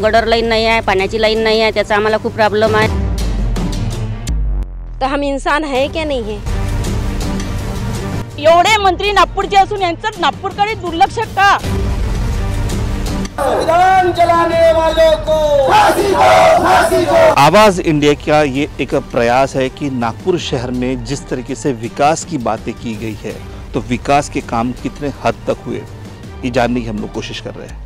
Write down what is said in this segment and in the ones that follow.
Gutter line नाही आहे, पाण्याची लाईन नाही आहे, त्याचा आम्हाला खूप प्रॉब्लेम आहे। तर हम इंसान है क्या नहीं है? एवढे मंत्री नागपूरचे असून यांचं नागपूरकडे दुर्लक्ष का? संविधान जलाने वालों को फांसी दो, फांसी दो। आवाज इंडिया का ये एक प्रयास है कि नागपुर शहर में जिस तरीके से विकास की बातें की गई है, तो विकास के काम कितने हद तक हुए ये जानने की हम लोग कोशिश कर रहे हैं।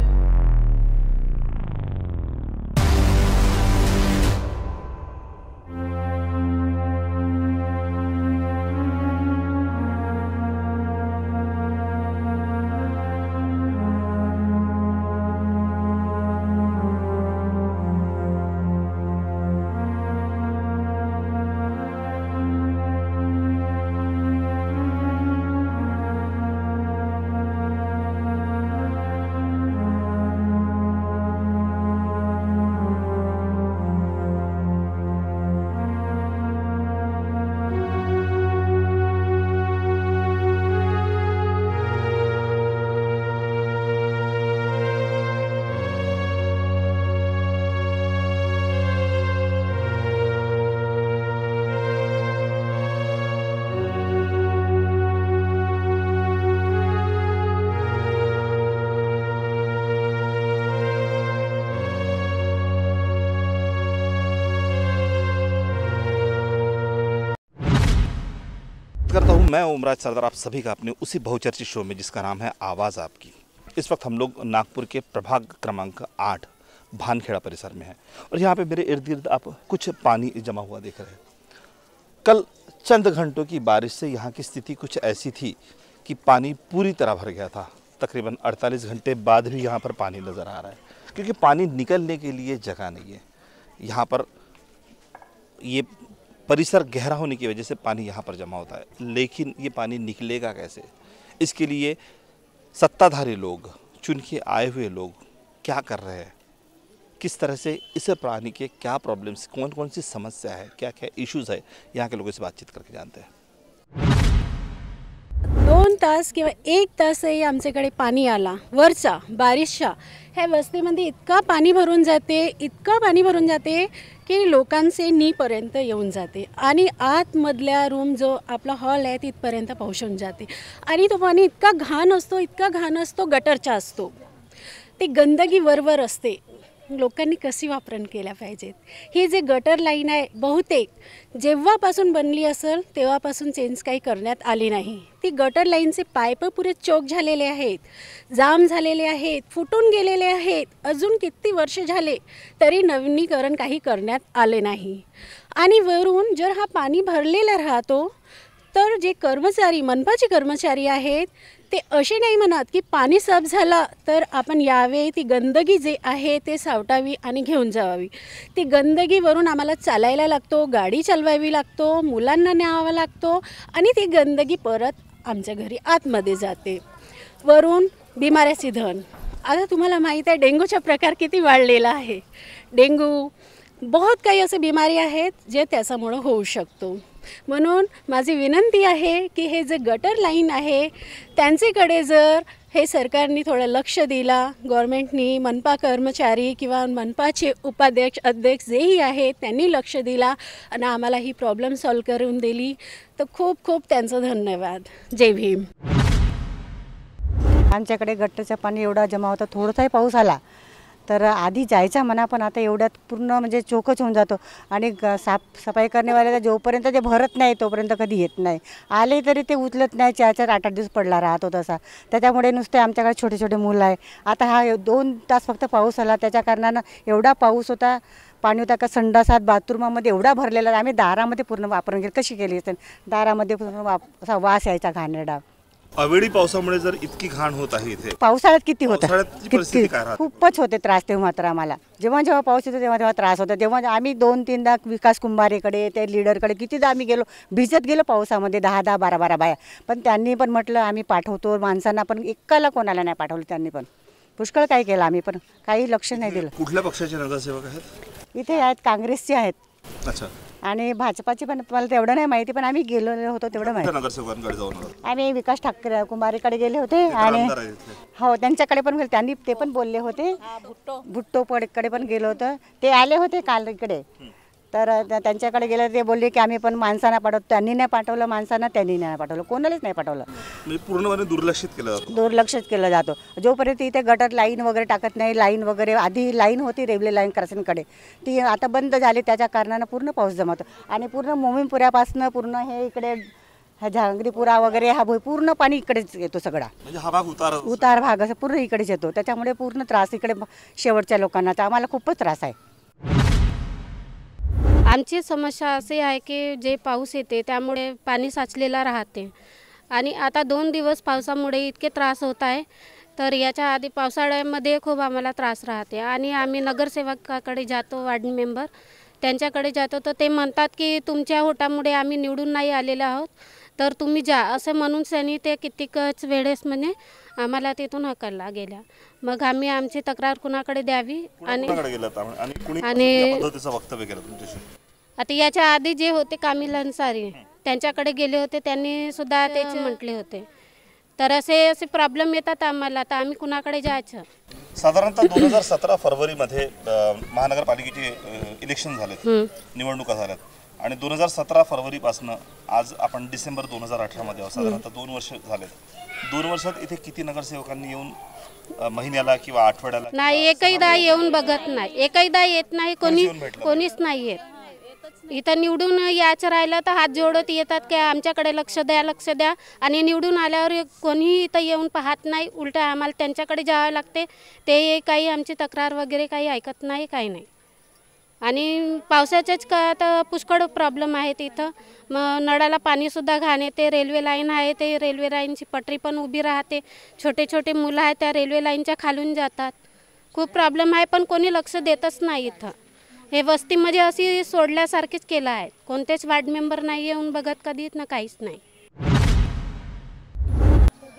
करता हूँ मैं ओमराज सरदार, आप सभी का अपने उसी बहुचर्चित शो में जिसका नाम है आवाज़ आपकी। इस वक्त हम लोग नागपुर के प्रभाग क्रमांक 8 भानखेड़ा परिसर में हैं और यहाँ पे मेरे इर्द गिर्द आप कुछ पानी जमा हुआ देख रहे हैं। कल चंद घंटों की बारिश से यहाँ की स्थिति कुछ ऐसी थी कि पानी पूरी तरह भर गया था। तकरीबन 48 घंटे बाद भी यहाँ पर पानी नज़र आ रहा है, क्योंकि पानी निकलने के लिए जगह नहीं है। यहाँ पर ये परिसर गहरा होने की वजह से पानी यहाँ पर जमा होता है, लेकिन ये पानी निकलेगा कैसे? इसके लिए सत्ताधारी लोग, चुन के आए हुए लोग क्या कर रहे हैं, किस तरह से इस पानी के क्या प्रॉब्लम्स, कौन कौन सी समस्या है, क्या क्या इश्यूज है, यहाँ के लोगों से बातचीत करके जानते हैं। 2 तास किंवा 1 तासही आमच्याकडे पाणी आला वरचा बारिशचा, ह्या वस्तीमध्ये इतका पाणी भरून जाते की लोकांचे नीपर्यंत येऊन जाते आणि आतमधल्या रूम जो आपला हॉल आहे तिथपर्यंत पोहोचून जाते। आणि तो पाणी इतका घाण असतो गटरचा असतो, ते गंदगी वरवर असते। लोकांनी कशी वापरण केल्या पाहिजेत? ही जे गटर लाईन आहे बहुतेक जेव्हापासून बनली असेल तेव्हापासून चेंज काही करण्यात आली नाही। ती गटर लाईनचे पाईप पुरे चोक झालेले आहेत, जाम झालेले आहेत, फुटून गेलेले आहेत। अजून किती वर्ष झाले तरी नवीनीकरण काही करण्यात आले नाही। आणि वरून जर हा पाणी भरलेला राहतो तर जे कर्मचारी, मनपाचे कर्मचारी आहेत ते असे नाही म्हणत की पाणी साफ झाला तर आपण यावे, ती गंदगी जे आहे ते सावटावी आणि घेऊन जावी। ती गंदगीवरून आम्हाला चालायला लागतो, गाडी चालवावी लागतो, मुलांना न्यावा लागतो आणि ती गंदगी परत आमच्या घरी आतमध्ये जाते। वरून बिमाऱ्याची धन। आता तुम्हाला माहीत आहे डेंग्यूचा प्रकार किती वाढलेला आहे। डेंग्यू बहुत काही असे बिमारी आहेत जे त्याच्यामुळे होऊ शकतो। म्हणून माझी विनंती आहे की हे जे गटर लाईन आहे त्यांच्याकडे जर हे सरकारने थोडं लक्ष दिला, गव्हर्नमेंटनी, मनपा कर्मचारी किंवा मनपाचे उपाध्यक्ष अध्यक्ष जेही आहेत त्यांनी लक्ष दिला आणि आम्हाला ही प्रॉब्लेम सॉल्व करून दिली तर खूप खूप त्यांचं धन्यवाद। जय भीम। आमच्याकडे गटरचं पाणी एवढा जमा होता, थोडासाही पाऊस आला तर आधी जायचा म्हणा, पण आता एवढ्यात पूर्ण म्हणजे चोकच होऊन जातो। आणि सफाई करण्यावाल्याला जोपर्यंत ते भरत नाही तोपर्यंत कधी येत नाही, आले तरी ते उचलत नाही। 4-4, 8-8 दिवस पडला राहतो तसा। त्याच्यामुळे नुसते आमच्याकडे छोटे छोटे मुलं आहे। आता हा 2 तास फक्त पाऊस आला, त्याच्या कारणानं एवढा पाऊस होता, पाणी होता का संडासात बाथरूमामध्ये एवढा भरलेला। आम्ही दारामध्ये पूर्ण वापरून गेलो, कशी केली असेल, दारामध्ये पूर्ण असा वास यायचा घाणेरडा। अवेळी पावसामुळे जर इतकी घाण होत आहे इथे, पावसाळ्यात किती होतं, परिस्थिती काय राहते? खूपच होते त्रास तेव्हा मात्र आम्हाला। जेव्हा पाऊस येतो तेव्हा त्रास होता। जेव्हा आम्ही 2-3दा विकास कुंभारेकडे, त्या लीडरकडे कितीदा आम्ही गेलो, भिजत गेलो पावसामध्ये 10-10, 12-12 बाया, पण त्यांनी पण म्हटलं आम्ही पाठवतो माणसांना, पण एकाला कोणाला नाही पाठवलं त्यांनी। पण पुष्कळ काय केलं आम्ही, पण काही लक्ष नाही दिलं। कुठल्या पक्षाचे नगरसेवक आहेत? इथे आहेत, काँग्रेसचे आहेत। अच्छा। आणि भाजपाची पण मला तेवढं नाही माहिती, पण आम्ही गेलेलो होतो तेवढं माहिती. नगरसेवकांकडे जाऊन आलात? आम्ही विकास ठाकरे कुमारीकडे गेले होते आणि आमदार आहेत इथले. हो त्यांच्याकडे पण गेले, त्यांनी ते पण बोलले होते. भुट्टो पडकडे पण गेलो होतं, ते आले होते काल इकडे. तर त्यांच्याकडे गेले, ते बोलले की आम्ही पण माणसांना पाठवतो. त्यांनी नाही पाठवलं माणसांना, त्यांनी नाही पाठवलं, कोणालाच नाही पाठवलं. म्हणजे पूर्णपणे दुर्लक्षित केलं जातं. दुर्लक्षित केलं जातं. जोपर्यंत इथे गटर लाईन वगैरे टाकत नाही, लाईन वगैरे आधी लाईन होती रेल्वे लाईन क्रॉसिंगकडे, ती आता बंद झाली. त्याच्या कारणानं पूर्ण पाऊस जमतो आणि पूर्ण मोमीनपुऱ्यापासून पूर्ण हे इकडे हा झांगरीपुरा वगैरे हा पूर्ण पाणी इकडेच येतो सगळा. म्हणजे हा भाग उतार भाग असं पूर्ण इकडेच येतो. त्याच्यामुळे पूर्ण त्रास इकडे शेवटच्या लोकांना, तर आम्हाला खूपच त्रास आहे. आमची समस्या अशी आहे की जे पाऊस येते त्यामुळे पाणी साचलेला राहते आणि आता 2 दिवस पावसामुळे इतके त्रास होत आहे. तर याच्या आधी पावसाळ्यामध्ये खूप आम्हाला त्रास राहते आणि आम्ही नगरसेवकाकडे जातो, वार्ड मेंबर त्यांच्याकडे जातो, तर ते म्हणतात की तुमच्या होटामुळे आम्ही निवडून नाही आलेलो आहोत, तर तुम्ही जा असं म्हणून त्यांनी ते कितीकच वेळेस म्हणजे आम्हाला तिथून हकलला गेल्या. मग आम्ही आमची तक्रार कुणाकडे द्यावी आणि वक्तव्य केलं तुमच्याशी? आता याच्या आधी जे होते कामिल अन्सारी त्यांच्याकडे गेले होते, त्यांनी सुद्धा तेच म्हटले होते. तर असे प्रॉब्लेम येतात आम्हाला, तर आम्ही कुणाकडे जायचं? साधारणतः 2017 फरवरीमध्ये महानगरपालिकेचे इलेक्शन झालेत, निवडणुका झाल्यात आणि 2017 फरवरीपासून आज आपण डिसेंबर 2018 मध्ये आहोत. साधारणतः 2 वर्ष झालेत. 2 वर्षात इथे किती नगरसेवकांनी येऊन महिन्याला किंवा आठवड्याला नाही, एकहीदा येऊन बघत नाही, एकहीदा येत नाही, कोणीच नाही येत. इथं निवडून यायचं राहिलं तर हात जोडत येतात की आमच्याकडे लक्ष द्या आणि निवडून आल्यावर कोणीही इथं येऊन पाहत नाही. उलट आम्हाला त्यांच्याकडे जावं लागते, ते काही आमची तक्रार वगैरे काही ऐकत नाही, काही नाही. आणि पावसाचेच का तर पुष्कळ प्रॉब्लेम आहेत इथं. मग नळाला पाणीसुद्धा घाण येते, रेल्वे लाईन आहे, ते रेल्वे लाईनची पटरी पण उभी राहते, छोटे छोटे मुलं आहेत त्या रेल्वे लाईनच्या खालून जातात. खूप प्रॉब्लेम आहे, पण कोणी लक्ष देतच नाही इथं. हे वस्तीमध्ये अशी सोडल्यासारखीच केलं आहे, कोणतेच वार्ड मेंबर नाही येऊन बघत कधीच ना, काहीच नाही.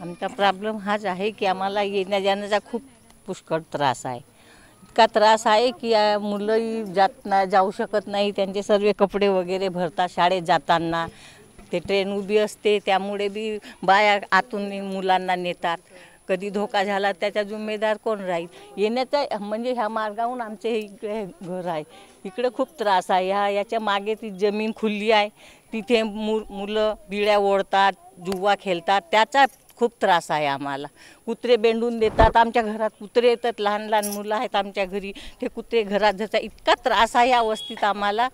आमचा प्रॉब्लेम हाच आहे की आम्हाला येण्या जाण्याचा खूप पुष्कळ त्रास आहे. इतका त्रास आहे की मुलंही जाऊ शकत नाही, त्यांचे सर्व कपडे वगैरे भरतात शाळेत जाताना. ते ट्रेन उभी असते त्यामुळे बी बाया आतून मुलांना नेतात. कधी धोका झाला त्याचा जिम्मेदार कोण राहील? येण्याचा म्हणजे ह्या मार्गावरून आमचे इकडे घर आहे, इकडे खूप त्रास आहे. याच्या मागे ती जमीन खुली आहे, तिथे मुलं बिळ्या ओढतात, जुवा खेळतात, त्याचा खूप त्रास आहे आम्हाला. कुत्रे बेंडून देतात, आमच्या घरात कुत्रे येतात, लहान लहान मुलं आहेत आमच्या घरी, ते कुत्रे घरात जातात. इतका त्रास आहे या वस्तीत आम्हाला.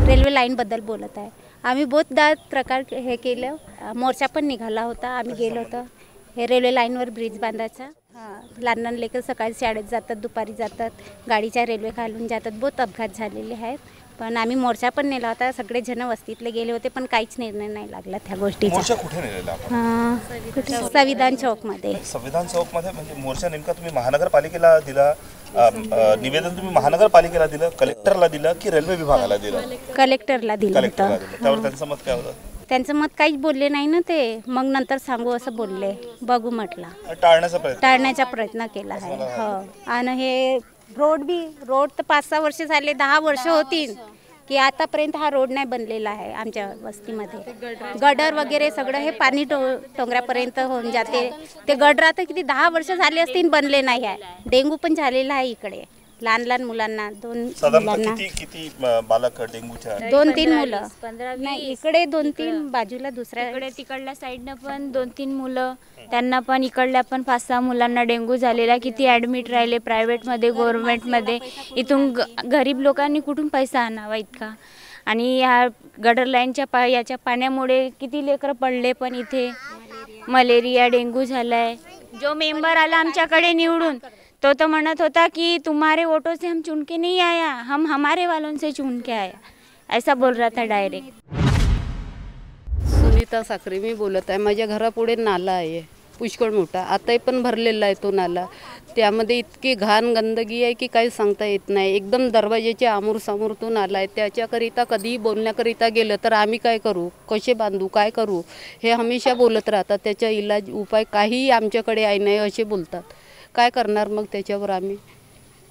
रेल्वे लाईनबद्दल बोलत आहे. आम्ही बहुतदा प्रकार हे केलं, मोर्चा पण निघाला होता, आम्ही गेलो होतो. हे रेल्वे लाईनवर ब्रिज बांधायचा. लहान लहान लेकरं सकाळी शाळेत जातात, दुपारी जातात, गाडीच्या रेल्वे खालून जातात, बहुत अपघात झालेले आहेत. पण आम्ही मोर्चा पण नेला होता, सगळे जण वस्तीतले गेले होते, पण काहीच निर्णय नाही लागला त्या गोष्टीचा. मोर्चा कुठे नेलेला आपण? संविधान चौकमध्ये. संविधान चौकमध्ये म्हणजे मोर्चा नेमका तुम्ही महानगरपालिकेला दिला, निवेदन तुम्ही महानगरपालिकेला दिलं, कलेक्टरला दिलं की रेल्वे विभागाला दिलं? कलेक्टरला दिलं होतं. त्यावर त्यांचं मत काय होतं? त्यांचं मत काहीच बोलले नाही ना ते. मग नंतर सांगू असं बोलले. बघू म्हटलं, टाळण्याचा प्रयत्न केला आहे. हो, आणि हे रोड तर 5-6 वर्ष झाले, 10 वर्ष होतील की आतापर्यंत हा रोड नाही बनलेला आहे आमच्या वस्तीमध्ये. गडर वगैरे सगळं हे पाणी टोंगऱ्यापर्यंत होऊन जाते. ते गडर आता किती 10 वर्ष झाले असतील बनले नाही आहे. डेंगू पण झालेला आहे इकडे लहान लहान मुलांना. 2 मुलांना किती बालक डेंग्यूच्या? 2-3 मुलं. नाही, इकडे 2-3, बाजूला दुसऱ्या तिकडल्या साईडनं पण 2-3 मुलं, त्यांना पण इकडल्या पण 5-6 मुलांना डेंग्यू झालेला. किती ॲडमिट राहिले प्रायव्हेटमध्ये, गव्हर्नमेंटमध्ये. इथून गरीब लोकांनी कुठून पैसा आणावा इतका? आणि ह्या गटर लाईनच्या याच्या पाण्यामुळे किती लेकरं पडले, पण इथे मलेरिया, डेंग्यू झाला आहे. जो मेंबर आला आमच्याकडे निवडून, तो म्हणत होता कि तुम्हारे वोटों से हम चुन के नहीं आया, हम हमारे वालों से चुन के आया, ऐसा बोल रहा था डायरेक्ट. सुनीता साखरे मी बोलत आहे. माझ्या घरापुढे नाला आहे पुष्कळ मोठा, आताही पण भरलेला आहे तो नाला. त्यामध्ये इतकी घाण गंदगी आहे की काही सांगता येत नाही. एकदम दरवाजाच्या आमोर तो नाला आहे. त्याच्याकरिता कधीही बोलण्याकरिता गेलं तर आम्ही काय करू, कसे बांधू, काय करू, हे हमेशा बोलत राहतात. त्याचा इलाज उपाय काहीही आमच्याकडे आहे नाही असे बोलतात. काय करणार मग त्याच्यावर? आम्ही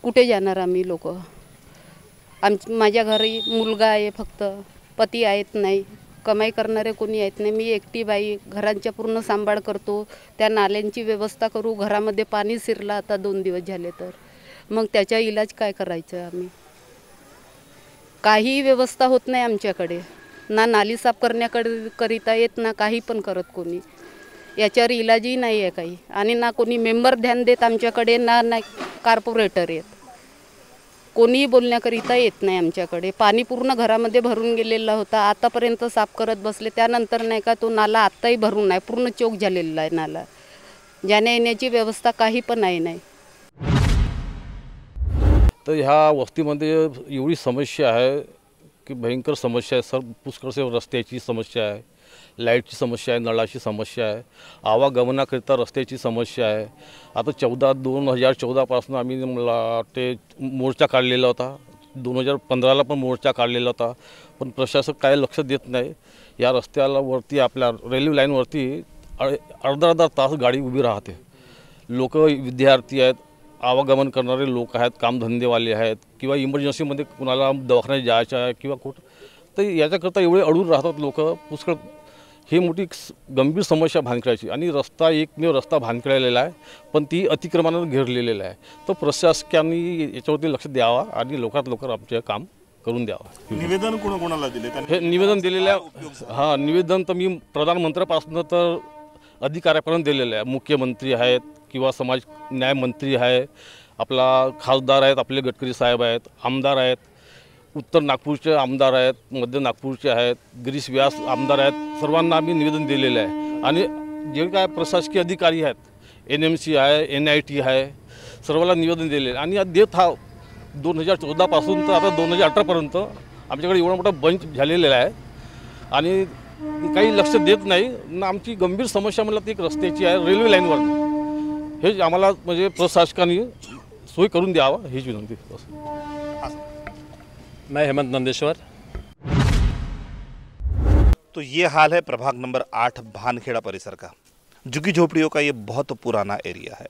कुठे जाणार? आम्ही लोक माझ्या घरी मुलगा आहे, फक्त पती आहेत नाही, कमाई करणारे कोणी आहेत नाही. मी एकटी बाई घरांच्या पूर्ण सांभाळ करतो. त्या नाल्यांची व्यवस्था करू, घरामध्ये पाणी शिरलं आता 2 दिवस झाले तर मग त्याचा इलाज काय करायचं आम्ही? काही व्यवस्था होत नाही आमच्याकडे, ना नाली साफ करण्याकरिता येत, ना काही पण करत कोणी. याच्यावर इलाजही नाही आहे काही, आणि ना कोणी मेंबर ध्यान देत आमच्याकडे, ना कॉर्पोरेटर येत. कोणीही बोलण्याकरिता येत नाही आमच्याकडे. पाणी पूर्ण घरामध्ये भरून गेलेला होता, आतापर्यंत साफ करत बसले. त्यानंतर नाही का तो नाला आत्ताही भरून आहे, पूर्ण चोक झालेला आहे नाला. जाण्या येण्याची व्यवस्था काही पण नाही. तर ह्या वस्तीमध्ये एवढी समस्या आहे की भयंकर समस्या आहे. सर पुष्कळ से रस्त्याची समस्या आहे, लाईटची समस्या आहे, नळाची समस्या आहे, आवागमनाकरिता रस्त्याची समस्या आहे. आता 2014पासून आम्ही मला वाटते मोर्चा काढलेला होता. 2015ला पण मोर्चा काढलेला होता, पण प्रशासक काय लक्ष देत नाही. या रस्त्याला वरती आपल्या रेल्वे लाईनवरती अर्धा तास गाडी उभी राहते. लोक विद्यार्थी आहेत, आवागमन करणारे लोक आहेत, कामधंदेवाले आहेत, किंवा इमर्जन्सीमध्ये कुणाला दवाखान्यात जायचं आहे किंवा कुठं, तर याच्याकरता एवढे अडून राहतात लोक. पुष्कळ ही मोठी गंभीर समस्या भानखेड्याची. आणि रस्ता एकमेव रस्ता भानखेडलेला आहे, पण ती अतिक्रमणानं घेरलेलेला आहे. तर प्रशासकांनी याच्यावरती लक्ष द्यावा आणि लवकरात लवकर आमचे काम करून द्यावा. निवेदन कोणाला दिले? हे निवेदन दिलेलं आहे. हां, निवेदन तर मी प्रधानमंत्र्यापासून तर अधिकाऱ्यापर्यंत दिलेलं आहे. मुख्यमंत्री आहेत किंवा समाज न्याय मंत्री आहे, आपला खासदार आहेत, आपले गडकरी साहेब आहेत, आमदार आहेत, उत्तर नागपूरचे आमदार आहेत, मध्य नागपूरचे आहेत, गिरीश व्यास आमदार आहेत. सर्वांना आम्ही निवेदन दिलेलं आहे. आणि जे काय प्रशासकीय अधिकारी आहेत, NMC आहे, NIT आहे, सर्वांना निवेदन दिलेलं आहे. आणि देत हा 2014पासून तर आता 2018पर्यंत आमच्याकडे एवढा मोठा बंच झालेला आहे आणि काही लक्ष देत नाही ना. आमची गंभीर समस्या म्हणलं ती एक रस्त्याची आहे, रेल्वे लाईनवर. हे आम्हाला म्हणजे प्रशासकांनी सोय करून द्यावा हीच विनंती. मैं हेमंत नंदेश्वर। तो ये हाल है प्रभाग नंबर 8 भानखेड़ा परिसर का। झुग्गी झोपड़ियों का ये बहुत पुराना एरिया है,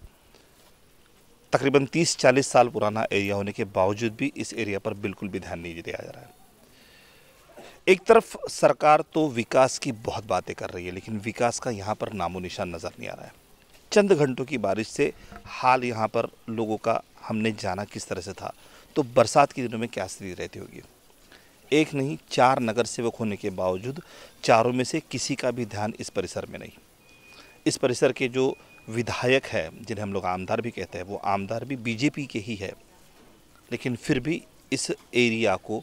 तकरीबन 30-40 साल पुराना एरिया होने के बावजूद भी इस एरिया पर बिल्कुल भी ध्यान नहीं दिया जा रहा है। एक तरफ सरकार तो विकास की बहुत बातें कर रही है, लेकिन विकास का यहाँ पर नामो निशान नज़र नहीं आ रहा है। चंद घंटों की बारिश से हाल यहाँ पर लोगों का हमने जाना किस तरह से था, तो बरसात के दिनों में क्या स्थिति रहती होगी। एक नहीं 4 नगर सेवक होने के बावजूद चारों में से किसी का भी ध्यान इस परिसर में नहीं। इस परिसर के जो विधायक है, जिन्हें हम लोग आमदार भी कहते हैं, वो आमदार भी बीजेपी के ही है, लेकिन फिर भी इस एरिया को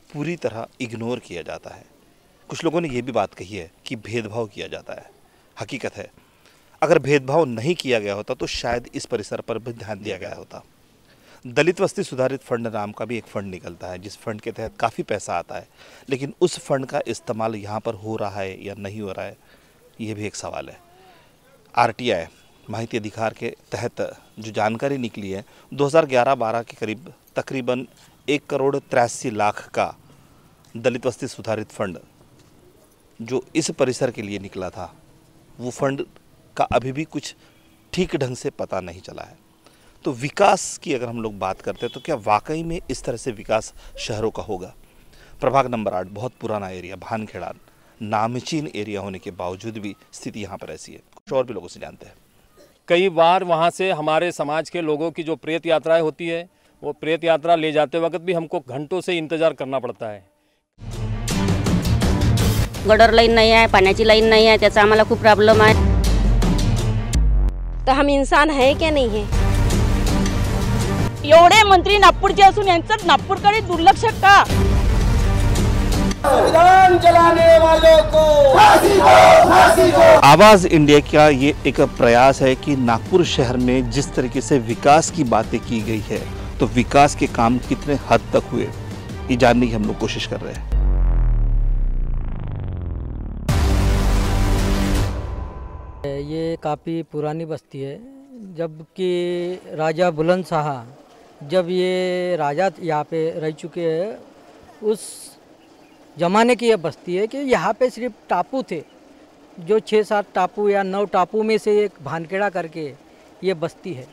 पूरी तरह इग्नोर किया जाता है। कुछ लोगों ने ये भी बात कही है कि भेदभाव किया जाता है। हकीकत है, अगर भेदभाव नहीं किया गया होता तो शायद इस परिसर पर भी ध्यान दिया गया होता। दलित वस्ती सुधारित फंड नाम का भी एक फ़ंड निकलता है, जिस फंड के तहत काफ़ी पैसा आता है, लेकिन उस फंड का इस्तेमाल यहाँ पर हो रहा है या नहीं हो रहा है, ये भी एक सवाल है। RTI माहिती अधिकार के तहत जो जानकारी निकली है, 2011-12 के करीब तकरीबन 1,83,00,000 का दलित वस्ती सुधारित फंड जो इस परिसर के लिए निकला था, वो फंड का अभी भी कुछ ठीक ढंग से पता नहीं चला है। तो विकास की अगर हम लोग बात करते हैं तो क्या वाकई में इस तरह से विकास शहरों का होगा। प्रभाग नंबर 8 बहुत पुराना एरिया, भानखेड़ा नामचीन एरिया होने के बावजूद भी स्थिति यहाँ पर ऐसी है। कुछ और भी लोगों से जानते हैं। कई बार वहाँ से हमारे समाज के लोगों की जो प्रेत यात्राएं होती है, वो प्रेत यात्रा ले जाते वक्त भी हमको घंटों से इंतज़ार करना पड़ता है। गटर लाईन नाही आहे, पाण्याची लाईन नाही आहे, त्याचा आम्हाला खूप प्रॉब्लेम आहे। तर हम इंसान है क्या नहीं है। एवढे मंत्री नागपूरचे असून यांचं नागपूरकडे दुर्लक्ष का। संविधान चलाने वालों को फांसी दो, फांसी दो। आवाज़ इंडिया का ये एक प्रयास है कि नागपुर शहर में जिस तरीके से विकास की बातें की गई है, तो विकास के काम कितने हद तक हुए, ये जानने की हम लोग कोशिश कर रहे हैं। ये काफ़ी पुरानी बस्ती है, जबकि राजा बुलंद शाह जब ये राजा यहाँ पे रह चुके हैं, उस ज़माने की ये बस्ती है कि यहाँ पे सिर्फ टापू थे, जो 6-7 टापू या 9 टापू में से एक भानखेड़ा करके ये बस्ती है।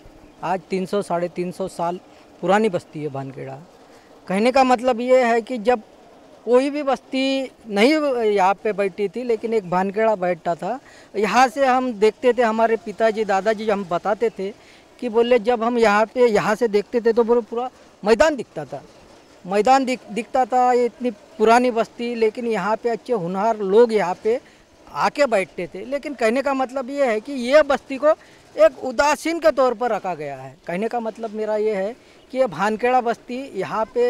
आज 300-350 साल पुरानी बस्ती है भानखेड़ा। कहने का मतलब ये है कि जब कोई भी बस्ती नहीं यहाँ पे बैठी थी, लेकिन एक भानखेड़ा बैठता था। यहाँ से हम देखते थे, हमारे पिताजी दादाजी हम बताते थे कि बोले जब हम यहाँ से देखते थे तो बोले पूरा मैदान दिखता था, मैदान दिखता था। ये इतनी पुरानी बस्ती, लेकिन यहाँ पे अच्छे होनहार लोग यहाँ पे आके बैठते थे। लेकिन कहने का मतलब ये है कि ये बस्ती को एक उदासीन के तौर पर रखा गया है। कहने का मतलब मेरा ये है कि ये भानखेड़ा बस्ती, यहाँ पे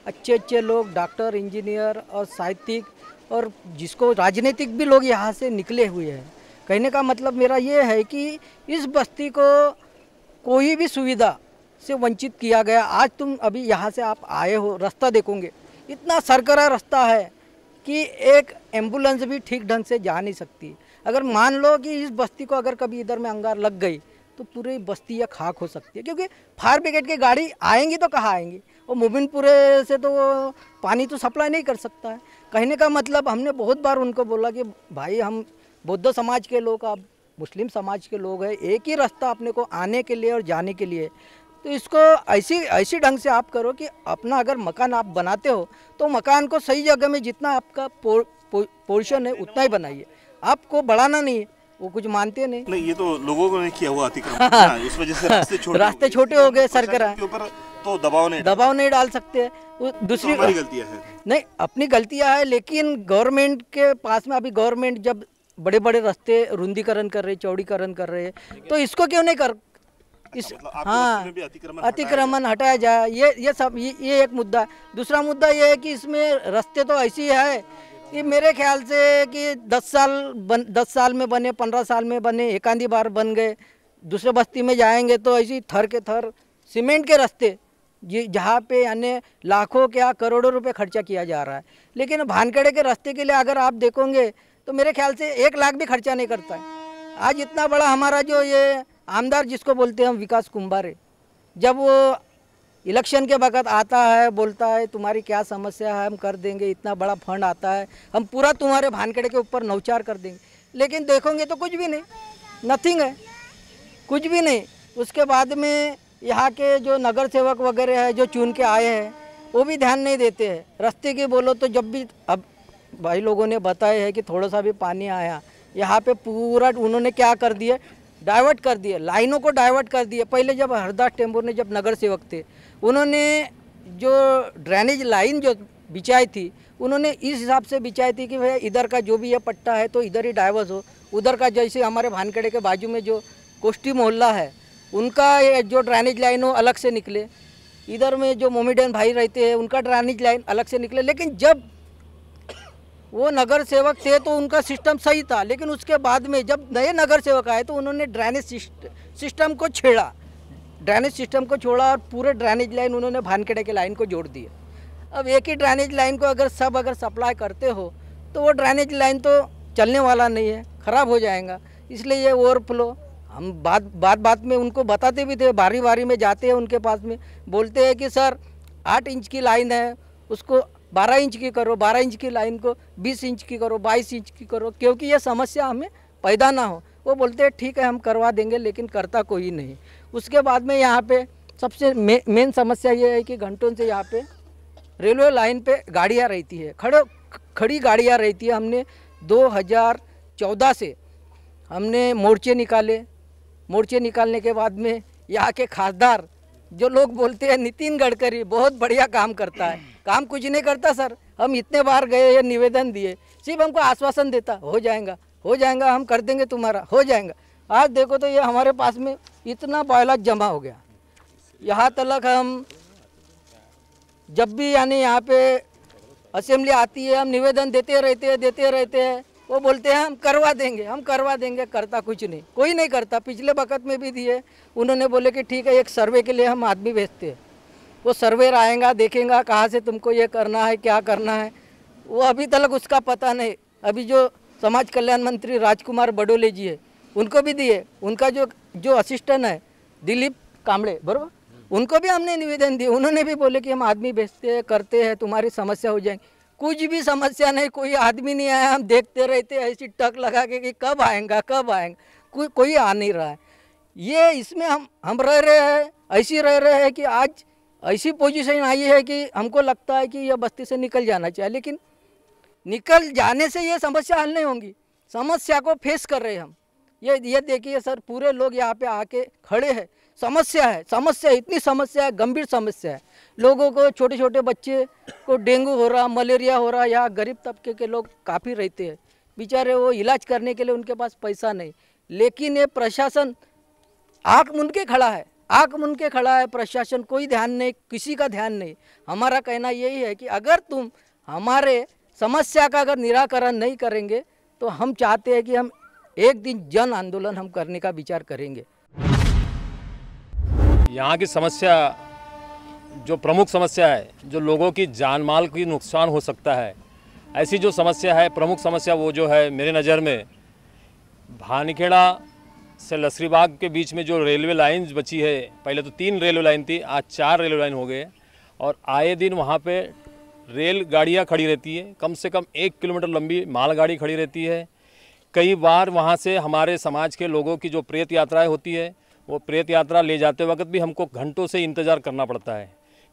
अच्छे अच्छे लोग, डॉक्टर, इंजीनियर और साहित्यिक और जिसको राजनीतिक भी लोग यहाँ से निकले हुए हैं। कहने का मतलब मेरा ये है कि इस बस्ती को कोई भी सुविधा से वंचित किया गया। आज तुम अभी यहाँ से आप आए हो, रास्ता देखोगे, इतना सरकरा रास्ता है कि एक एम्बुलेंस भी ठीक ढंग से जा नहीं सकती। अगर मान लो कि इस बस्ती को अगर कभी इधर में अंगार लग गई तो पूरी बस्ती या खाक हो सकती है, क्योंकि फायर ब्रिगेड की गाड़ी आएंगी तो कहाँ आएंगी, और मोमिनपुरे से तो पानी तो सप्लाई नहीं कर सकता है। कहने का मतलब हमने बहुत बार उनको बोला कि भाई हम बौद्ध समाज के लोग, आप मुस्लिम समाज के लोग हैं, एक ही रास्ता अपने को आने के लिए और जाने के लिए, तो इसको ऐसी ढंग से आप करो कि अपना अगर मकान आप बनाते हो तो मकान को सही जगह में जितना आपका पोर्शन है उतना ही बनाइए, आपको बढ़ाना नहीं है। वो कुछ मानते नहीं। ये तो लोगों ने किया हुआ अतिक्रमण, उस वजह से रास्ते छोटे हो गए सरकार के ऊपर, तो दबाव नहीं डाल सकते। दूसरी हमारी गलतियां है, नहीं अपनी गलतियां है, लेकिन गवर्नमेंट के पास में अभी गवर्नमेंट जब बड़े बड़े रास्ते रुंदीकरण कर रहे, चौड़ीकरण कर रहे, तो इसको क्यों नहीं कर, इस हाँ अतिक्रमण हटाया जाए। ये सब ये एक मुद्दा। दूसरा मुद्दा ये है कि इसमें रास्ते तो ऐसी है कि मेरे ख्याल से कि 10 साल में बने, 15 साल में बने, एक आधी बार बन गए। दूसरे बस्ती में जाएंगे तो ऐसी थर के थर सीमेंट के रास्ते, जहाँ पे यानी लाखों क्या करोड़ों रुपए खर्चा किया जा रहा है। लेकिन भानखेड़े के रास्ते के लिए अगर आप देखोगे तो मेरे ख्याल से 1 लाख भी खर्चा नहीं करता है। आज इतना बड़ा हमारा जो ये आमदार जिसको बोलते हैं हम, विकास कुंभारे, जब वो इलेक्शन के वक्त आता है, बोलता है तुम्हारी क्या समस्या है, हम कर देंगे, इतना बड़ा फंड आता है, हम पूरा तुम्हारे भानखेड़े के ऊपर नौचार कर देंगे। लेकिन देखोगे तो कुछ भी नहीं, नथिंग है, कुछ भी नहीं। उसके बाद में यहाँ के जो नगर सेवक वगैरह है जो चुन के आए हैं वो भी ध्यान नहीं देते हैं। रास्ते की बोलो तो जब भी, अब भाई लोगों ने बताया है कि थोड़ा सा भी पानी आया यहाँ पे पूरा उन्होंने क्या कर दिया, डाइवर्ट कर दिए, लाइनों को डाइवर्ट कर दिए। पहले जब हरदास टेम्बोर ने जब नगर सेवक थे, उन्होंने जो ड्रेनेज लाइन जो बिछाई थी, उन्होंने इस हिसाब से बिछाई थी कि भैया इधर का जो भी ये पट्टा है तो इधर ही डाइवर्स हो, उधर का जैसे हमारे भानखेड़े के बाजू में जो कोष्टी मोहल्ला है उनका जो ड्रेनेज लाइन हो अलग से निकले, इधर में जो मोमिडियन भाई रहते हैं उनका ड्रेनेज लाइन अलग से निकले। लेकिन जब वो नगर सेवक थे तो उनका सिस्टम सही था, लेकिन उसके बाद में जब नए नगर सेवक आए तो उन्होंने ड्रेनेज सिस्टम को छेड़ा, ड्रेनेज सिस्टम को छोड़ा और पूरे ड्रेनेज लाइन उन्होंने भानखेड़े के लाइन को जोड़ दिए। अब एक ही ड्रेनेज लाइन को अगर सप्लाई करते हो तो वो ड्रेनेज लाइन तो चलने वाला नहीं है, ख़राब हो जाएगा। इसलिए ये ओवरफ्लो हम बात में उनको बताते भी थे, बारी बारी में जाते हैं उनके पास में, बोलते हैं कि सर 8 इंच की लाइन है उसको 12 इंच की करो, 12 इंच की लाइन को 20 इंच की करो, 22 इंच की करो, क्योंकि ये समस्या हमें पैदा ना हो। वो बोलते हैं ठीक है हम करवा देंगे, लेकिन करता कोई नहीं। उसके बाद में यहाँ पे सबसे मेन समस्या ये है कि घंटों से यहाँ पे रेलवे लाइन पे गाड़ियाँ रहती है, खड़ी गाड़ियाँ रहती है। हमने 2014 से हमने मोर्चे निकाले, मोर्चे निकालने के बाद में यहाँ के खासदार जो लोग बोलते हैं नितिन गडकरी बहुत बढ़िया काम करता है, काम कुछ नहीं करता सर। हम इतने बार गए, ये निवेदन दिए, सिर्फ हमको आश्वासन देता हो जाएगा, हम कर देंगे तुम्हारा, हो जाएगा। आज देखो तो ये हमारे पास में इतना बॉयलर जमा हो गया। यहाँ तक हम जब भी यानी यहाँ पे असेंबली आती है हम निवेदन देते रहते हैं, वो बोलते हैं हम करवा देंगे, करता कुछ नहीं, कोई नहीं करता। पिछले वक्त में भी दिए, उन्होंने बोले कि ठीक है एक सर्वे के लिए हम आदमी भेजते हैं, वो सर्वेयर आएगा, देखेगा कहाँ से तुमको ये करना है, क्या करना है, वो अभी तक उसका पता नहीं। अभी जो समाज कल्याण मंत्री राजकुमार बडोले जी है उनको भी दिए, उनका जो असिस्टेंट है दिलीप कांबड़े बराबर, उनको भी हमने निवेदन दिए, उन्होंने भी बोले कि हम आदमी भेजते हैं, करते हैं, तुम्हारी समस्या हो जाएगी। कुछ भी समस्या नहीं, कोई आदमी नहीं आया, हम देखते रहते ऐसी टक लगा के कि कब आएगा, कोई आ नहीं रहा है। ये इसमें हम रह रहे हैं, ऐसे रह रहे हैं कि आज ऐसी पोजीशन आई है कि हमको लगता है कि यह बस्ती से निकल जाना चाहिए, लेकिन निकल जाने से ये समस्या हल नहीं होंगी। समस्या को फेस कर रहे हैं हम। ये देखिए सर, पूरे लोग यहाँ पे आके खड़े हैं। समस्या इतनी समस्या है, गंभीर समस्या है। लोगों को, छोटे छोटे बच्चे को डेंगू हो रहा, मलेरिया हो रहा। यहाँ गरीब तबके के लोग काफ़ी रहते हैं, बेचारे वो इलाज करने के लिए उनके पास पैसा नहीं। लेकिन ये प्रशासन आँख मूंद के खड़ा है, प्रशासन कोई ध्यान नहीं, किसी का ध्यान नहीं। हमारा कहना यही है कि अगर तुम हमारे समस्या का अगर निराकरण नहीं करेंगे तो हम चाहते हैं कि हम एक दिन जन आंदोलन हम करने का विचार करेंगे। यहाँ की समस्या, जो प्रमुख समस्या है, जो लोगों की जान माल की नुकसान हो सकता है, ऐसी जो समस्या है, प्रमुख समस्या वो जो है मेरे नज़र में भानखेड़ा से लस्करीबाग के बीच में जो रेलवे लाइन बची है, पहले तो 3 रेलवे लाइन थी, आज 4 रेलवे लाइन हो गए और आए दिन वहाँ पे रेल गाड़ियाँ खड़ी रहती है। कम से कम 1 किलोमीटर लंबी मालगाड़ी खड़ी रहती है। कई बार वहाँ से हमारे समाज के लोगों की जो प्रेत यात्राएं होती है, वो प्रेत यात्रा ले जाते वक्त भी हमको घंटों से इंतज़ार करना पड़ता है।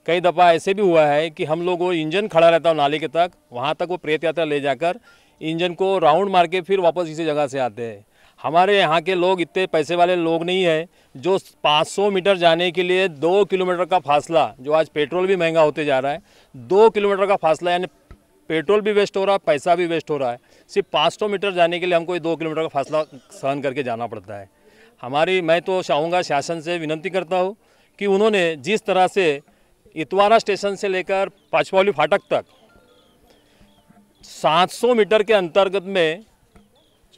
कई दफ़ा ऐसे भी हुआ है कि हम लोग वो इंजन खड़ा रहता है नाले के तक, वहाँ तक वो प्रेत यात्रा ले जाकर इंजन को राउंड मार के फिर वापस इसी जगह से आते हैं। हमारे यहाँ के लोग इतने पैसे वाले लोग नहीं है जो 500 मीटर जाने के लिए 2 किलोमीटर का फासला, जो आज पेट्रोल भी महंगा होते जा रहा है, 2 किलोमीटर का फासला, यानी पेट्रोल भी वेस्ट हो रहा है, पैसा भी वेस्ट हो रहा है। सिर्फ 500 मीटर जाने के लिए हमको 2 किलोमीटर का फासला सहन करके जाना पड़ता है। मैं तो चाहूँगा, शासन से विनती करता हूँ कि उन्होंने जिस तरह से इतवारा स्टेशन से लेकर पाचपौली फाटक तक 700 मीटर के अंतर्गत में,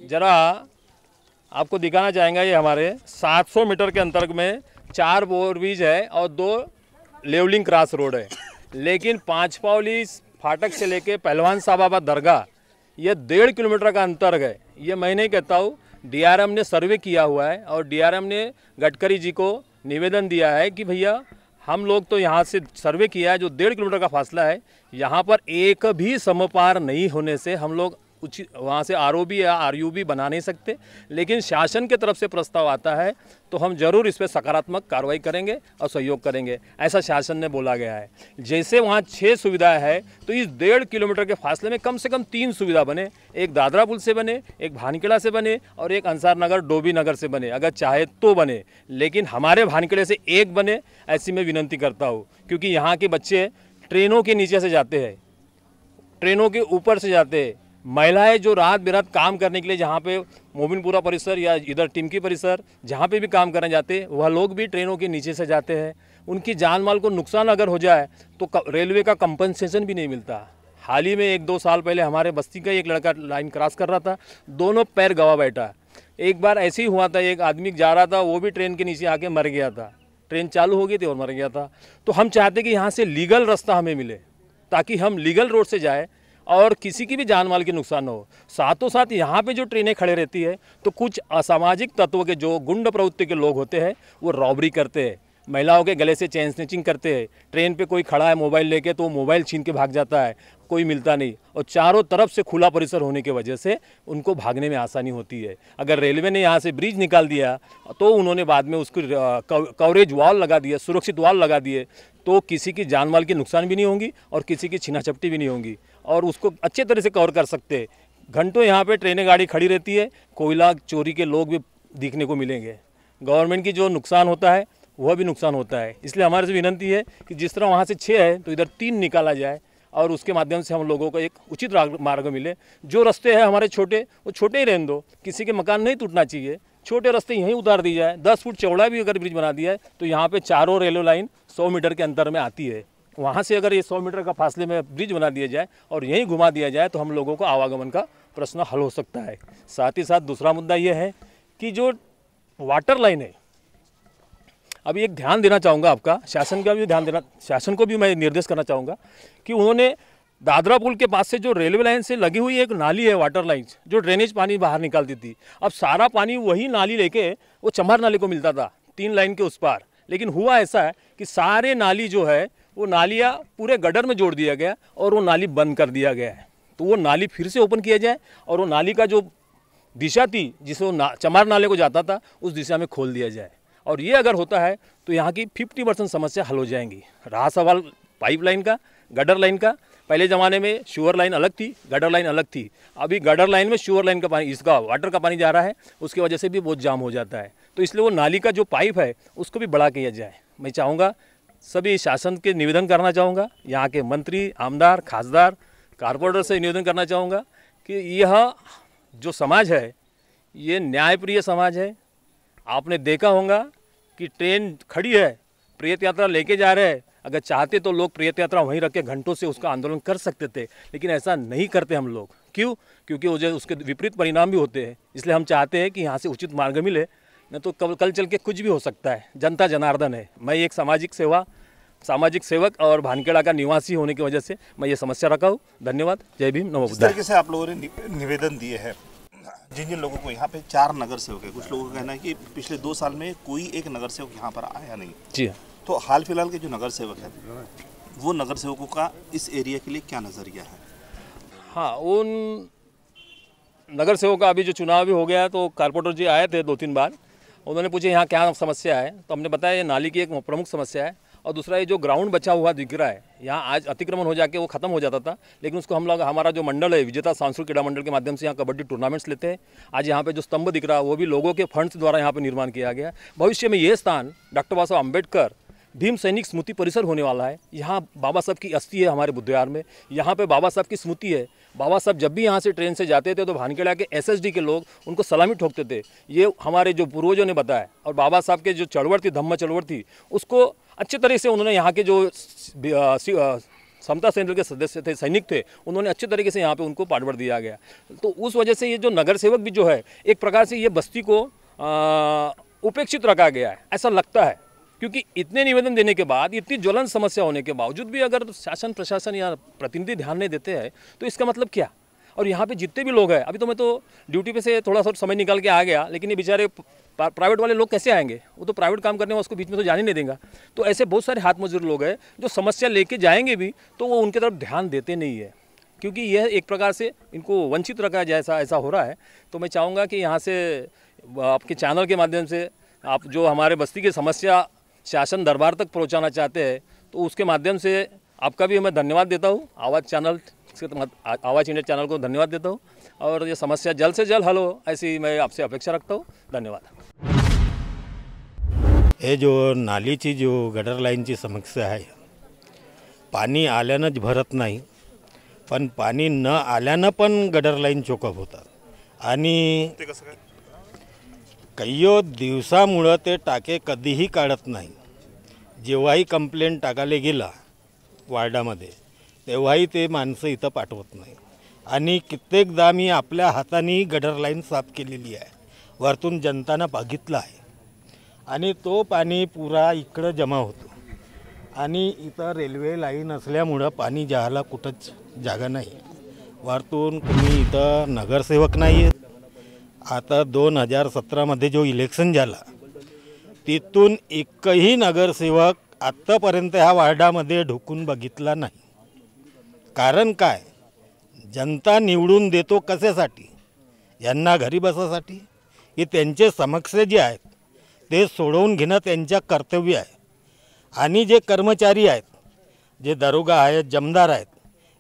जरा आपको दिखाना चाहेंगे, ये हमारे 700 मीटर के अंतर्गत में 4 ओवरब्रिज है और 2 लेवलिंग क्रॉस रोड है। लेकिन पाचपौली फाटक से लेके पहलवान साहबाबाद दरगाह, ये 1.5 किलोमीटर का अंतर है। ये मैं नहीं कहता हूँ, डीआरएम ने सर्वे किया हुआ है और डीआरएम ने गडकरी जी को निवेदन दिया है कि भैया हम लोग तो यहाँ से सर्वे किया है, जो 1.5 किलोमीटर का फासला है, यहाँ पर एक भी समपार नहीं होने से हम लोग वहाँ से आरओबी या आरयूबी बना नहीं सकते। लेकिन शासन के तरफ से प्रस्ताव आता है तो हम जरूर इस पर सकारात्मक कार्रवाई करेंगे और सहयोग करेंगे, ऐसा शासन ने बोला गया है। जैसे वहाँ 6 सुविधाएं है, तो इस 1.5 किलोमीटर के फासले में कम से कम 3 सुविधा बने, एक दादरा पुल से बने, एक भानखेड़ा से बने और एक अंसार नगर डोभी नगर से बने, अगर चाहे तो बने। लेकिन हमारे भानखेड़े से एक बने, ऐसी मैं विनती करता हूँ, क्योंकि यहाँ के बच्चे ट्रेनों के नीचे से जाते हैं, ट्रेनों के ऊपर से जाते हैं। महिलाएं जो रात बेरात काम करने के लिए जहाँ पे मोमिनपुरा परिसर या इधर टिमकी परिसर जहाँ पे भी काम करने जाते हैं, वह लोग भी ट्रेनों के नीचे से जाते हैं। उनकी जान माल को नुकसान अगर हो जाए तो रेलवे का कंपनसेशन भी नहीं मिलता। हाल ही में 1-2 साल पहले हमारे बस्ती का एक लड़का लाइन क्रॉस कर रहा था, दोनों पैर गवा बैठा। एक बार ऐसे ही हुआ था, एक आदमी जा रहा था, वो भी ट्रेन के नीचे आके मर गया था। ट्रेन चालू हो गई थी और मर गया था। तो हम चाहते कि यहाँ से लीगल रास्ता हमें मिले, ताकि हम लीगल रोड से जाए और किसी की भी जान माल की नुकसान न हो। साथों साथ यहाँ पे जो ट्रेनें खड़े रहती है, तो कुछ असामाजिक तत्वों के, जो गुंड प्रवृत्ति के लोग होते हैं, वो रॉबरी करते हैं, महिलाओं के गले से चेन स्नैचिंग करते हैं। ट्रेन पे कोई खड़ा है मोबाइल लेके, तो वो मोबाइल छीन के भाग जाता है, कोई मिलता नहीं। और चारों तरफ से खुला परिसर होने की वजह से उनको भागने में आसानी होती है। अगर रेलवे ने यहाँ से ब्रिज निकाल दिया तो उन्होंने बाद में उसको कवरेज वॉल लगा दिया, सुरक्षित वॉल लगा दिए, तो किसी की जान माल की नुकसान भी नहीं होगी और किसी की छीना झपटी भी नहीं होगी और उसको अच्छे तरह से कवर कर सकते हैं। घंटों यहाँ पे ट्रेनें गाड़ी खड़ी रहती है, कोयला चोरी के लोग भी दिखने को मिलेंगे। गवर्नमेंट की जो नुकसान होता है वह भी नुकसान होता है। इसलिए हमारे से विनती है कि जिस तरह वहाँ से 6 है तो इधर 3 निकाला जाए और उसके माध्यम से हम लोगों को एक उचित मार्ग मिले। जो रास्ते हैं हमारे छोटे, वो छोटे ही रहने दो, किसी के मकान नहीं टूटना चाहिए, छोटे रास्ते यहीं उतार दी जाए। 10 फुट चौड़ा भी अगर ब्रिज बना दिया है तो यहाँ पे चारों रेलवे लाइन 100 मीटर के अंतर में आती है। वहाँ से अगर ये 100 मीटर का फासले में ब्रिज बना दिया जाए और यहीं घुमा दिया जाए तो हम लोगों को आवागमन का प्रश्न हल हो सकता है। साथ ही साथ दूसरा मुद्दा ये है कि जो वाटर लाइन है, अभी एक ध्यान देना चाहूँगा आपका, शासन का भी ध्यान देना, शासन को भी मैं निर्देश करना चाहूँगा कि उन्होंने दादरा पुल के पास से जो रेलवे लाइन से लगी हुई एक नाली है, वाटर लाइन, जो ड्रेनेज पानी बाहर निकालती थी, अब सारा पानी वही नाली लेके वो चम्हार नाले को मिलता था 3 लाइन के उस पार। लेकिन हुआ ऐसा है कि सारे नाली जो है वो नालियाँ पूरे गडर में जोड़ दिया गया और वो नाली बंद कर दिया गया है। तो वो नाली फिर से ओपन किया जाए और वो नाली का जो दिशा थी जिसे वो चमार नाले को जाता था, उस दिशा में खोल दिया जाए। और ये अगर होता है तो यहाँ की 50% समस्या हल हो जाएंगी। रहा सवाल पाइपलाइन का, गटर लाइन का, पहले ज़माने में श्योर लाइन अलग थी, गटर लाइन अलग थी। अभी गटर लाइन में श्योर लाइन का पानी, इसका वाटर का पानी जा रहा है, उसकी वजह से भी बहुत जाम हो जाता है। तो इसलिए वो नाली का जो पाइप है उसको भी बढ़ा किया जाए। मैं चाहूँगा, सभी शासन के निवेदन करना चाहूँगा, यहाँ के मंत्री, आमदार, खासदार, कारपोरेटर से निवेदन करना चाहूँगा कि यह जो समाज है ये न्यायप्रिय समाज है। आपने देखा होगा कि ट्रेन खड़ी है, प्रेत यात्रा लेके जा रहे हैं, अगर चाहते तो लोग प्रेत यात्रा वहीं रख के घंटों से उसका आंदोलन कर सकते थे, लेकिन ऐसा नहीं करते हम लोग। क्यों? क्योंकि उसके विपरीत परिणाम भी होते हैं। इसलिए हम चाहते हैं कि यहाँ से उचित मार्ग मिले, न तो कल चल के कुछ भी हो सकता है। जनता जनार्दन है। मैं एक सामाजिक सेवक और भानखेड़ा का निवासी होने की वजह से मैं ये समस्या रखा हूँ। धन्यवाद। जय भीम, नमो बुद्धाय। इस तरीके से आप लोगों ने निवेदन दिए हैं जिन लोगों को, यहाँ पे 4 नगर सेवक है। कुछ लोगों का कहना है कि पिछले 2 साल में कोई एक नगर सेवक यहाँ पर आया नहीं। जी हाँ। तो हाल फिलहाल के जो नगर सेवक है वो नगर सेवकों का इस एरिया के लिए क्या नज़रिया है? हाँ, उन नगर सेवकों का अभी जो चुनाव भी हो गया तो कारपोरेटर जी आए थे 2-3 बार। उन्होंने पूछे यहाँ क्या समस्या है, तो हमने बताया ये नाली की एक प्रमुख समस्या है, और दूसरा ये जो ग्राउंड बचा हुआ दिख रहा है, यहाँ आज अतिक्रमण हो जाके वो खत्म हो जाता था, लेकिन उसको हम लोग, हमारा जो मंडल है विजेता सांस्कृतिक क्रीड़ा मंडल के माध्यम से यहाँ कबड्डी टूर्नामेंट्स लेते हैं। आज यहाँ पे जो स्तंभ दिख रहा है वो भी लोगों के फंड्स द्वारा यहाँ पे निर्माण किया गया। भविष्य में ये स्थान डॉक्टर बाबा साहब अम्बेडकर भीम सैनिक स्मृति परिसर होने वाला है। यहाँ बाबा साहब की अस्थि है हमारे बुद्धविहार में, यहाँ पे बाबा साहब की स्मृति है। बाबा साहब जब भी यहाँ से ट्रेन से जाते थे तो भानखेड़ा के एसएसडी के लोग उनको सलामी ठोकते थे। ये हमारे जो पूर्वजों ने बताया, और बाबा साहब के जो चळवळ थी, धम्म चळवळ थी, उसको अच्छे तरह से उन्होंने, यहाँ के जो समता सेना के सदस्य थे, सैनिक थे, उन्होंने अच्छे तरीके से यहाँ पे उनको पाठबल दिया गया। तो उस वजह से ये जो नगर सेवक भी जो है, एक प्रकार से ये बस्ती को उपेक्षित रखा गया है, ऐसा लगता है। क्योंकि इतने निवेदन देने के बाद, इतनी ज्वलन समस्या होने के बावजूद भी अगर शासन प्रशासन या प्रतिनिधि ध्यान नहीं देते हैं तो इसका मतलब क्या? और यहाँ पे जितने भी लोग हैं, अभी तो मैं तो ड्यूटी पे से थोड़ा सा समय निकाल के आ गया, लेकिन ये बेचारे प्राइवेट वाले लोग कैसे आएंगे? वो तो प्राइवेट काम करने वाला उसको बीच में तो जाने नहीं देगा। तो ऐसे बहुत सारे हाथ मजदूर लोग हैं जो समस्या लेके जाएंगे भी तो वो उनकी तरफ ध्यान देते नहीं है, क्योंकि यह एक प्रकार से इनको वंचित रखा जैसा ऐसा हो रहा है। तो मैं चाहूँगा कि यहाँ से आपके चैनल के माध्यम से आप जो हमारे बस्ती की समस्या शासन दरबार तक पहुंचाना चाहते हैं, तो उसके माध्यम से आपका भी मैं धन्यवाद देता हूं। आवाज़ इंडिया चैनल को धन्यवाद देता हूं, और ये समस्या जल्द से जल्द हल हो ऐसी मैं आपसे अपेक्षा रखता हूं। धन्यवाद। हे जो नालीची जो गटर लाईनची समस्या आहे, पाणी आल्यानंच भरत नाही, पण पाणी न आल्यानं पण गटर लाईन चोकअप होतात, आणि कईयो दिवसामुळं ते टाके कधीही काढत नाही। जेव्हाही कंप्लेंट टाकायला गेला वार्डामध्ये तेव्हाही ते माणसं इथं पाठवत नाही, आणि कित्येकदा मी आपल्या हाताने गटर लाईन साफ केलेली आहे, वरतून जनतानं बघितलं आहे, आणि तो पाणी पुरा इकडं जमा होतो, आणि इथं रेल्वे लाईन असल्यामुळं पाणी जायला कुठंच जागा नाही। वरतून कोणी इथं नगरसेवक नाही आहेत। आता 2017मध्ये जो इलेक्शन झाला तिथून एकही नगरसेवक आत्तापर्यंत ह्या वार्डामध्ये ढुकून बघितला नाही। कारण काय? जनता निवडून देतो कशासाठी? यांना घरी बसासाठी? की त्यांचे समस्या जे आहेत ते सोडवून घेणं त्यांचं कर्तव्य आहे। आणि जे कर्मचारी आहेत, जे दरोगा आहेत, जमदार आहेत,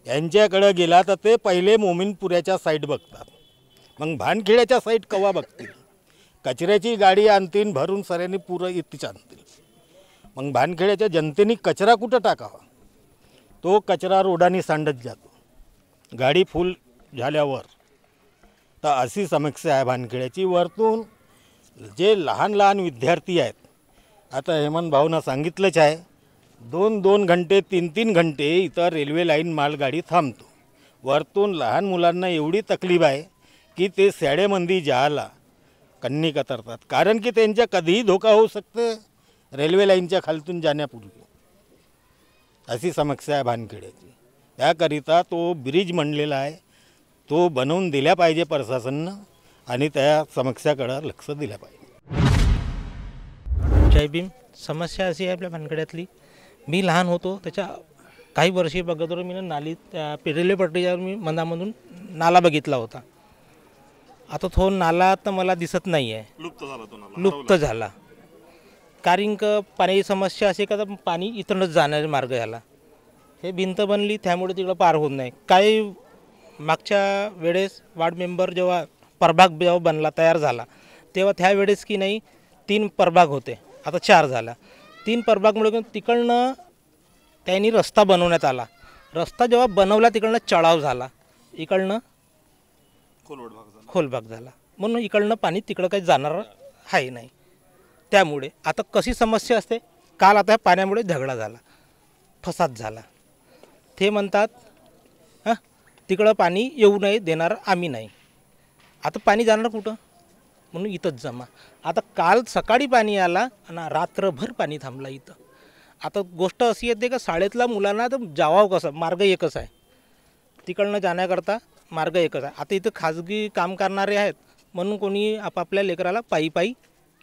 यांच्याकडे गेला तर ते पहिले मोमीनपुऱ्याच्या साईड बघतात, मग भानखेड्याच्या साईड कवा बघतील? कचऱ्याची गाडी आणतील भरून सऱ्याने पुरं इथेच आणतील, मग भानखेड्याच्या जनतेने कचरा कुठं टाकावा? तो कचरा रोडाने सांडत जातो गाडी फुल झाल्यावर। तर अशी समस्या आहे भानखेड्याची। वरतून जे लहान लहान विद्यार्थी आहेत, आता हेमंत भाऊंना सांगितलंच आहे, 2-2 घंटे 3-3 घंटे इथं रेल्वे लाईन मालगाडी थांबतो। वरतून लहान मुलांना एवढी तकलीफ आहे की ते शाळेमध्ये जायला कन्नी कतरतात, कारण की त्यांच्या कधीही धोका होऊ शकते रेल्वे लाईनच्या खालतून जाण्यापूर्वी। अशी समस्या आहे भानखेड्याची। त्याकरिता तो ब्रिज म्हणलेला आहे, तो बनवून दिला पाहिजे प्रशासनानं, आणि त्या समस्याकडे लक्ष दिलं पाहिजे। जय भीम। समस्या अशी आहे आपल्या भानखेड्यातली, मी लहान होतो त्याच्या काही वर्षी बघतो मी नाली त्या रेल्वे पट्टीवर मी मधामधून नाला बघितला होता। आता तो नाला तर मला दिसत नाही आहे, लुप्त झाला। कारण पाण्याची समस्या अशी का तर पाणी इथूनच जाणारे मार्ग झाला. हे भिंत बनली त्यामुळे तिकडं पार होत नाही. काही मागच्या वेळेस वार्ड मेंबर जेव्हा प्रभाग जेव्हा बनला तयार झाला तेव्हा त्यावेळेस की नाही 3 प्रभाग होते, आता 4 झाला. 3 प्रभागमुळे तिकडनं त्यांनी रस्ता बनवण्यात आला. रस्ता जेव्हा बनवला तिकडनं चढाव झाला, इकडनं खोलभाग झाला. म्हणून इकडनं पाणी तिकडं काही जाणार आहे नाही. त्यामुळे आता कशी समस्या असते, काल आता पाण्यामुळे झगडा झाला, फसाद झाला. ते म्हणतात तिकडं पाणी येऊ नाही देणार आम्ही नाही. आता पाणी जाणार कुठं, म्हणून इथंच जमा. आता काल सकाळी पाणी आला आणि रात्रभर पाणी थांबला इथं. आता गोष्ट अशी येते का शाळेतल्या मुलांना तर जावावं कसं, मार्ग एकच आहे, तिकडनं जाण्याकरता मार्ग एकच आहे. आता इथं खाजगी काम करणारे आहेत म्हणून कोणी आपापल्या लेकराला पायी पायी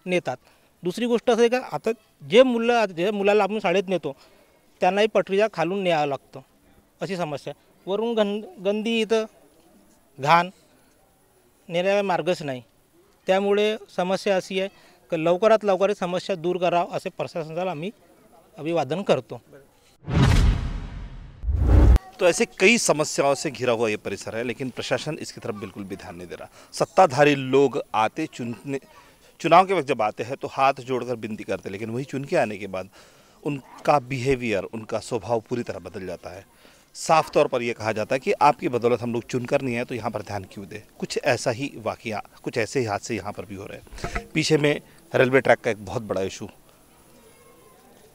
नेतात. दुसरी गोष्ट असं आहे का आता जे मुलाला आपण शाळेत नेतो त्यांनाही पटरीच्या खालून न्यावं लागतं, अशी समस्या. वरून गंदी इथं घाण नेण्याला मार्गच नाही. त्यामुळे समस्या अशी आहे की लवकरात लवकर समस्या दूर करावं असे प्रशासनाला आम्ही अभिवादन करतो. तो ऐसे कई समस्याओं से घिरा हुआ ये परिसर है, लेकिन प्रशासन इसकी तरफ बिल्कुल भी ध्यान नहीं दे रहा. सत्ताधारी लोग आते चुनाव के वक्त जब आते हैं तो हाथ जोड़कर विनती करते, लेकिन वही चुन के आने के बाद उनका बिहेवियर, उनका स्वभाव पूरी तरह बदल जाता है. साफ तौर पर यह कहा जाता है कि आपकी बदौलत हम लोग चुनकर नहीं आए तो यहाँ पर ध्यान क्यों दें. कुछ ऐसा ही वाकया, कुछ ऐसे ही हादसे यहाँ पर भी हो रहे हैं. पीछे में रेलवे ट्रैक का एक बहुत बड़ा इशू,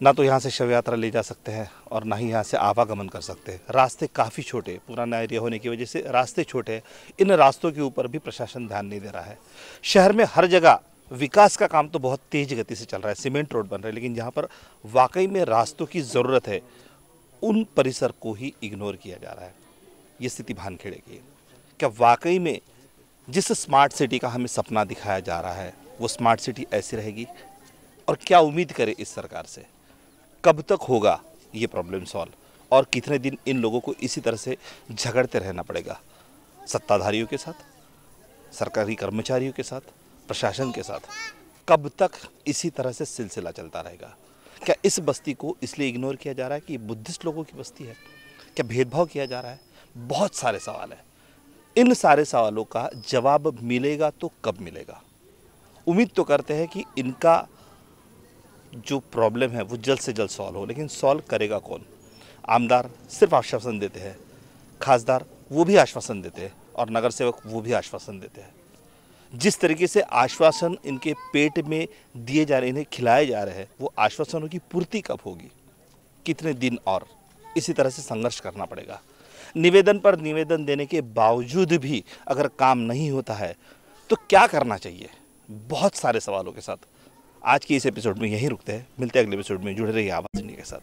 ना तो यहाँ से शव यात्रा ले जा सकते हैं और ना ही यहाँ से आवागमन कर सकते हैं. रास्ते काफ़ी छोटे, पुराना एरिया होने की वजह से रास्ते छोटे हैं. इन रास्तों के ऊपर भी प्रशासन ध्यान नहीं दे रहा है. शहर में हर जगह विकास का काम तो बहुत तेज गति से चल रहा है, सीमेंट रोड बन रहे हैं, लेकिन जहाँ पर वाकई में रास्तों की ज़रूरत है उन परिसर को ही इग्नोर किया जा रहा है. ये स्थिति भानखेड़े की है. क्या वाकई में जिस स्मार्ट सिटी का हमें सपना दिखाया जा रहा है वो स्मार्ट सिटी ऐसी रहेगी, और क्या उम्मीद करें इस सरकार से? कब तक होगा ये प्रॉब्लम सॉल्व, और कितने दिन इन लोगों को इसी तरह से झगड़ते रहना पड़ेगा, सत्ताधारियों के साथ, सरकारी कर्मचारियों के साथ, प्रशासन के साथ? कब तक इसी तरह से सिलसिला चलता रहेगा? क्या इस बस्ती को इसलिए इग्नोर किया जा रहा है कि बुद्धिस्ट लोगों की बस्ती है? क्या भेदभाव किया जा रहा है? बहुत सारे सवाल हैं. इन सारे सवालों का जवाब मिलेगा तो कब मिलेगा? उम्मीद तो करते हैं कि इनका जो प्रॉब्लम है वो जल्द से जल्द सॉल्व हो, लेकिन सॉल्व करेगा कौन? आमदार सिर्फ आश्वासन देते हैं, खासदार वो भी आश्वासन देते हैं, और नगर सेवक वो भी आश्वासन देते हैं. जिस तरीके से आश्वासन इनके पेट में दिए जा रहे, इन्हें खिलाए जा रहे हैं, वो आश्वासनों की पूर्ति कब होगी? कितने दिन और इसी तरह से संघर्ष करना पड़ेगा? निवेदन पर निवेदन देने के बावजूद भी अगर काम नहीं होता है तो क्या करना चाहिए? बहुत सारे सवालों के साथ आज के इस एपिसोड में यहीं रुकते हैं. मिलते हैं अगले एपिसोड में. जुड़े रहिए आवाज़ इंडिया के साथ.